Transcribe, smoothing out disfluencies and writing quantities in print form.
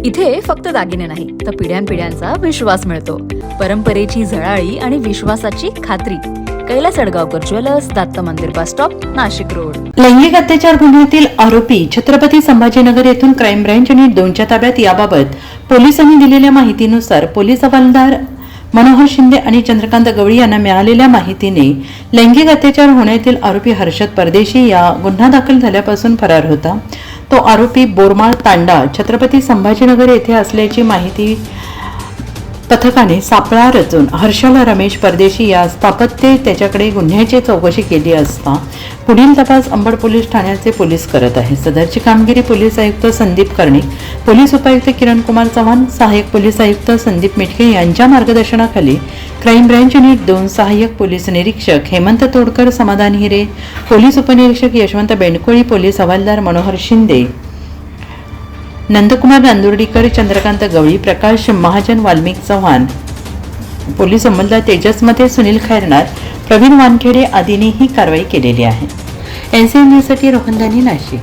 इथे फक्त दागिने नाही तर पिढ्यानपिढ्यांचा विश्वास मिळतो. परंपरेची झळाळी आणि विश्वासाची खात्री. कैलास अडगावकर ज्वेलर्स, दत्त मंदिर बस स्टॉप, नाशिक रोड. लैंगिक अत्याचार गुन्ह्यातील आरोपी छत्रपती संभाजीनगर येथून क्राईम ब्रँच आणि 2च्या ताब्यात. याबाबत पोलिसांनी दिलेल्या माहितीनुसार पोलीस हवालदार मनोहर शिंदे आणि चंद्रकांत गवळी यांना मिळालेल्या माहितीने लैंगिक अत्याचार होण्यातील आरोपी हर्षद परदेशी या गुन्हा दाखल झाल्यापासून फरार होता. तो आरोपी बोरमाळ तांडा छत्रपती संभाजीनगर येथे असल्याची माहिती पथकाने सापळा रचून हर्षल रमेश परदेशी या स्थापत्य त्याच्याकडे गुन्ह्याची चौकशी केली असता पुढील तपास अंबड पोलीस ठाण्याचे पोलीस करत आहेत. सदरची कामगिरी पोलीस आयुक्त संदीप कर्णिक, पोलीस उपायुक्त किरण कुमार चव्हाण, सहाय्यक पोलीस आयुक्त संदीप मिटके यांच्या मार्गदर्शनाखाली क्राईम ब्रँच युनिट 2 सहाय्यक पोलीस निरीक्षक हेमंत तोडकर, समाधान हिरे, पोलीस उपनिरीक्षक यशवंत बेंडकोळी, पोलीस हवालदार मनोहर शिंदे, नंदकुमार नांदुर्डीकर, चंद्रकांत गवळी, प्रकाश महाजन, वाल्मिक चव्हाण, पोलीस अंमलदार तेजस मते, सुनील खैरनार, प्रवीण वानखेडे आदींनी ही कारवाई केलेली आहे. NCN न्यूजसाठी रोहन दानी, नाशिक.